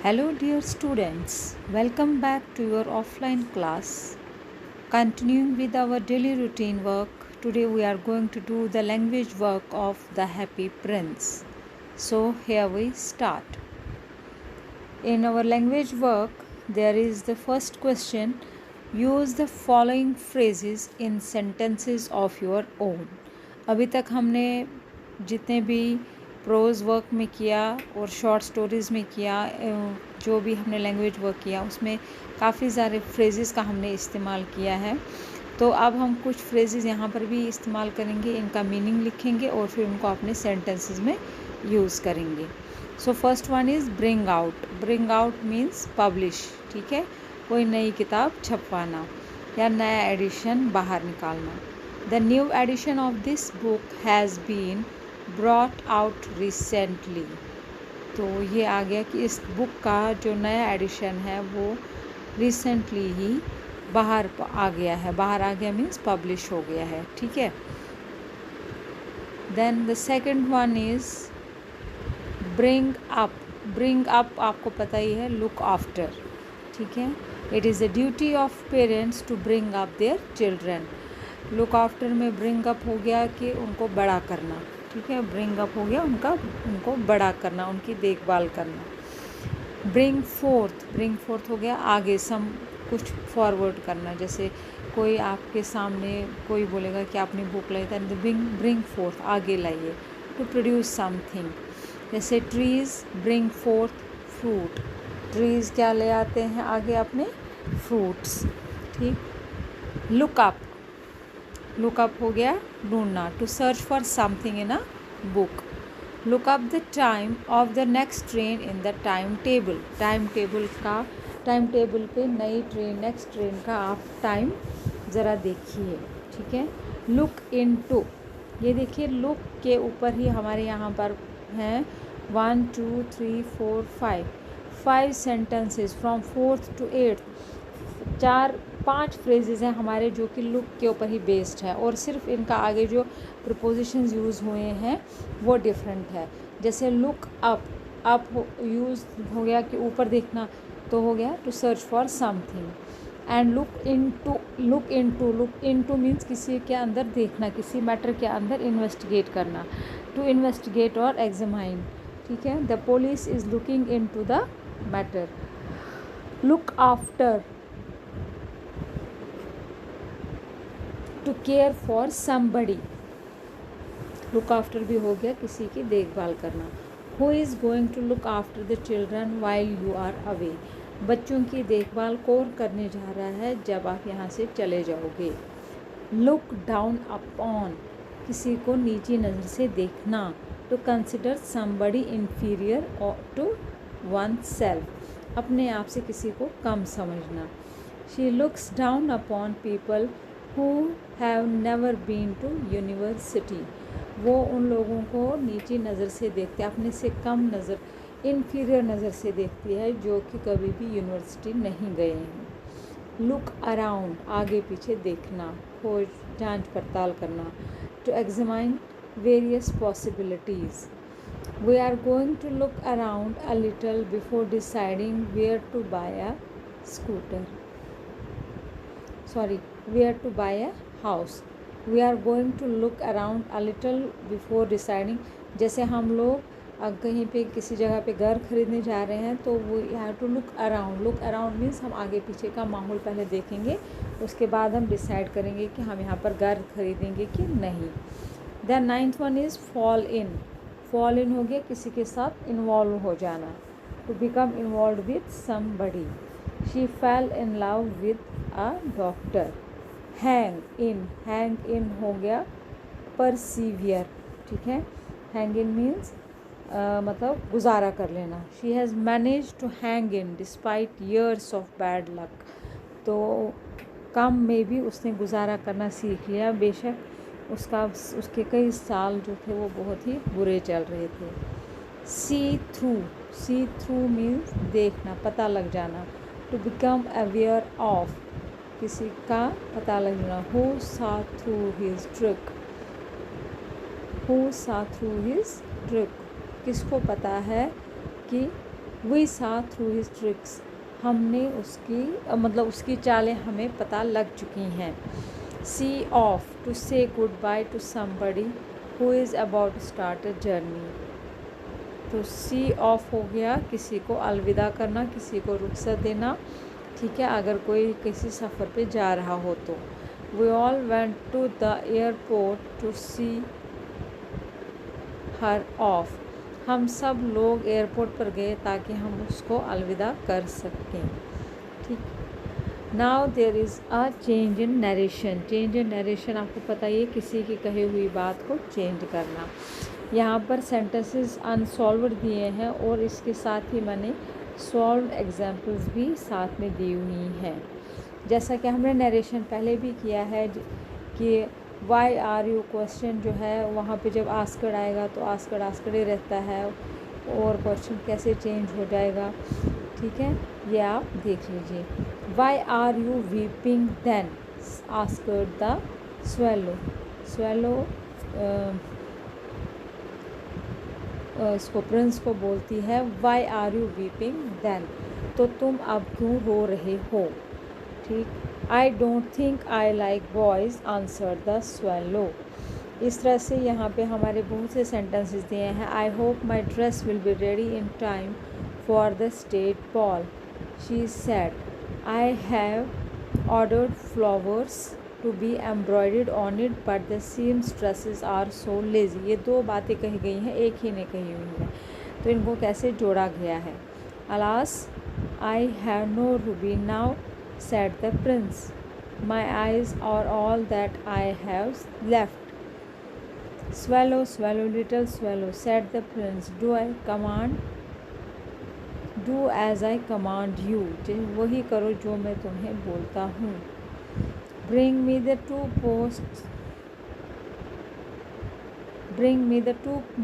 Hello, dear students. Welcome back to your offline class. Continuing with our daily routine work, today we are going to do the language work of The Happy Prince. So, here we start. In our language work, there is the first question. Use the following phrases in sentences of your own. अभी तक हमने जितने भी pros work में किया और short stories में किया, जो भी हमने लैंग्वेज वर्क किया उसमें काफ़ी सारे फ्रेजेस का हमने इस्तेमाल किया है। तो अब हम कुछ फ्रेजेस यहाँ पर भी इस्तेमाल करेंगे, इनका मीनिंग लिखेंगे और फिर उनको अपने सेंटेंसेस में यूज़ करेंगे। So first one is bring out. Bring out means publish, ठीक है, कोई नई किताब छपवाना या नया एडिशन बाहर निकालना। The new edition of this book has been brought out recently. तो ये आ गया कि इस बुक का जो नया एडिशन है वो रिसेंटली ही बाहर आ गया है। बाहर आ गया मीन्स पब्लिश हो गया है, ठीक है। Then the second one is bring up. Bring up आपको पता ही है, लुक आफ्टर, ठीक है। It is the duty of parents to bring up their children. Look after में ब्रिंग अप हो गया कि उनको बड़ा करना, ठीक है। ब्रिंग अप हो गया उनको बड़ा करना, उनकी देखभाल करना। ब्रिंग फोर्थ, ब्रिंग फोर्थ हो गया आगे सम कुछ फॉरवर्ड करना। जैसे कोई आपके सामने कोई बोलेगा कि आपने बुक लाई था, ब्रिंग फोर्थ आगे लाइए, टू प्रोड्यूस समथिंग। जैसे trees bring fourth fruit, trees क्या ले आते हैं आगे अपने फ्रूट्स, ठीक। लुक अप, लुक अप हो गया ढूंढना, to search for something in a book. Look up the time of the next train in the time table. Time table पे नई ट्रेन, नेक्स्ट ट्रेन का आप टाइम ज़रा देखिए, ठीक है। लुक इन टू, ये देखिए लुक के ऊपर ही हमारे यहाँ पर हैं 1 2 3 4 5 sentences from 4th to 8th। 5 phrases हैं हमारे जो कि लुक के ऊपर ही बेस्ड है, और सिर्फ इनका आगे जो प्रपोजिशंस यूज़ हुए हैं वो डिफरेंट है। जैसे लुक अप, अप यूज़ हो गया कि ऊपर देखना, तो हो गया to search for something. And look into means किसी के अंदर देखना, किसी मैटर के अंदर इन्वेस्टिगेट करना, टू इन्वेस्टिगेट और एग्जामाइन, ठीक है। The police is looking into the matter. Look after, to care for somebody. Look after भी हो गया किसी की देखभाल करना। Who is going to look after the children while you are away. बच्चों की देखभाल कौन करने जा रहा है जब आप यहाँ से चले जाओगे। लुक डाउन अपॉन, किसी को नीची नज़र से देखना, to consider somebody inferior to oneself, अपने आप से किसी को कम समझना। She looks down upon people who have never been to university। वो उन लोगों को नीची नज़र से देखते हैं, अपने से कम नज़र, इन्फीरियर नज़र से देखती है जो कि कभी भी यूनिवर्सिटी नहीं गए हैं। लुक अराउंड, आगे पीछे देखना, खोज जांच पड़ताल करना, to examine various possibilities. We are going to look around a little before deciding where to buy a scooter, where to buy a house। we are going to look around a little before deciding। जैसे हम लोग कहीं पे किसी जगह पे घर खरीदने जा रहे हैं तो वो have to look around. Look around means हम आगे पीछे का माहौल पहले देखेंगे, उसके बाद हम डिसाइड करेंगे कि हम यहाँ पर घर खरीदेंगे कि नहीं। The 9th one is fall in. Fall in हो गया किसी के साथ इन्वॉल्व हो जाना, to become involve with somebody. She fell in love with a doctor. Hang in हो गया परसीवियर, ठीक है। हैंग इन मीन्स मतलब गुजारा कर लेना। She has manage to hang in despite years of bad luck. तो कम में भी उसने गुजारा करना सीख लिया, बेशक उसके कई साल जो थे वो बहुत ही बुरे चल रहे थे। सी थ्रू मीन्स देखना, पता लग जाना, टू बिकम अवेयर ऑफ, किसी का पता लगना। हु सा थ्रू हिज ट्रिक, किसको पता है कि we saw through his tricks, हमने उसकी मतलब उसकी चालें हमें पता लग चुकी हैं। See off, to say goodbye to somebody who is about to start a journey. तो सी ऑफ हो गया किसी को अलविदा करना, किसी को रुखसत देना, ठीक है, अगर कोई किसी सफ़र पे जा रहा हो तो। We all went to the airport to see her off, हम सब लोग एयरपोर्ट पर गए ताकि हम उसको अलविदा कर सकें, ठीक। Now there is a change in narration. Change in narration आपको पता ही है, किसी की कही हुई बात को चेंज करना। यहाँ पर सेंटेंसेस अनसॉल्व्ड दिए हैं और इसके साथ ही मैंने सॉल्व्ड एग्जाम्पल्स भी साथ में दी हुई हैं। जैसा कि हमने नरेशन पहले भी किया है कि वाई आर यू क्वेश्चन जो है वहाँ पे जब आस्कड आएगा तो आस्कड ही रहता है और क्वेश्चन कैसे चेंज हो जाएगा, ठीक है, ये आप देख लीजिए। Why are you weeping then asked the swallow. Swallow इसको प्रिंस को बोलती है why are you weeping then, तो तुम अब क्यों रो रहे हो, ठीक। I don't think I like boys answer the swallow. इस तरह से यहाँ पे हमारे बहुत से सेंटेंसेस दिए हैं। I hope my dress will be ready in time for the state ball, she said. I have ordered flowers to be embroidered on it but the seamstresses are so lazy. ये दो बातें कही गई हैं, एक ही ने कही हुई हैं, तो इनको कैसे जोड़ा गया है। Alas I have no ruby now said the prince, my eyes are all that I have left. Swallow, swallow, little swallow, said the prince, do as I command you, वही करो जो मैं तुम्हें बोलता हूँ। Bring me the two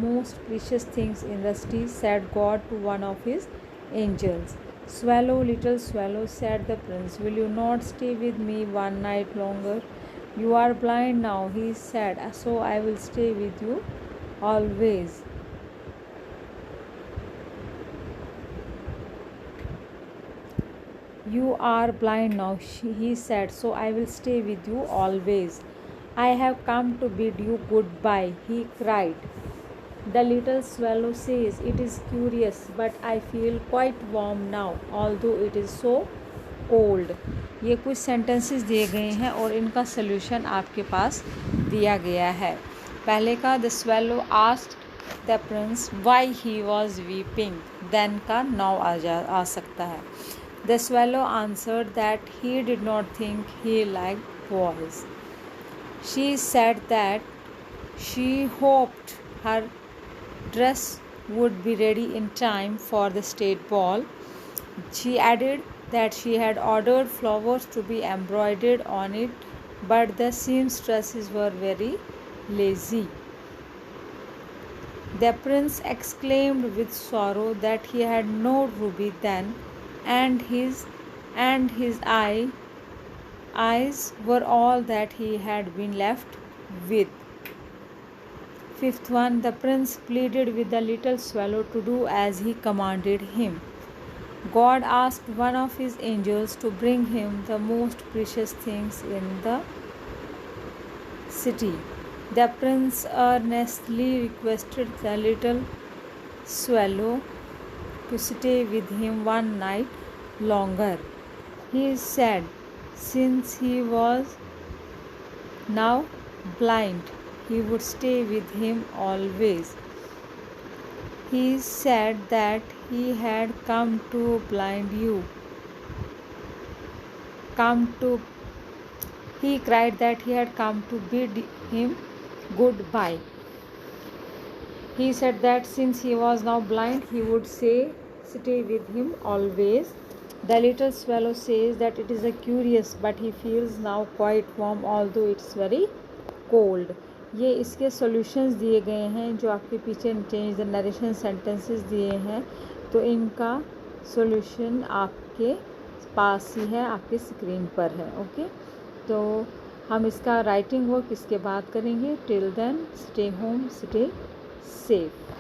most precious things in the city, said God to one of his angels. Swallow, little swallow, said the prince, will you not stay with me one night longer? You are blind now, he said, so I will stay with you always. You are blind now, he said, so I will stay with you always. I have come to bid you goodbye, he cried. The little swallow says, it is curious, but I feel quite warm now, although it is so cold. ये कुछ sentences दिए गए हैं और इनका solution आपके पास दिया गया है। पहले का the swallow asked the prince why he was weeping, then का now आ सकता है। The swallow answered that he did not think he liked boys. She said that she hoped her dress would be ready in time for the state ball. She added that she had ordered flowers to be embroidered on it, but the seamstresses were very lazy. The prince exclaimed with sorrow that he had no ruby then, and his eyes were all that he had been left with. Fifth one, the prince pleaded with the little swallow to do as he commanded him. God asked one of his angels to bring him the most precious things in the city. The prince earnestly requested the little swallow to stay with him one night longer. He said, since he was now blind, he would stay with him always. He said that he had come to he cried that he had come to bid him goodbye. He said that since he was now blind, he would stay with him always. The little swallow says that it is a curious, but he feels now quite warm, although it's very cold. ये इसके solutions दिए गए हैं जो आपके पीछे change the narration sentences दिए हैं, तो इनका सॉल्यूशन आपके पास ही है, आपके स्क्रीन पर है। ओके, तो हम इसका राइटिंग वर्क इसके बाद करेंगे। Till then stay home, stay safe.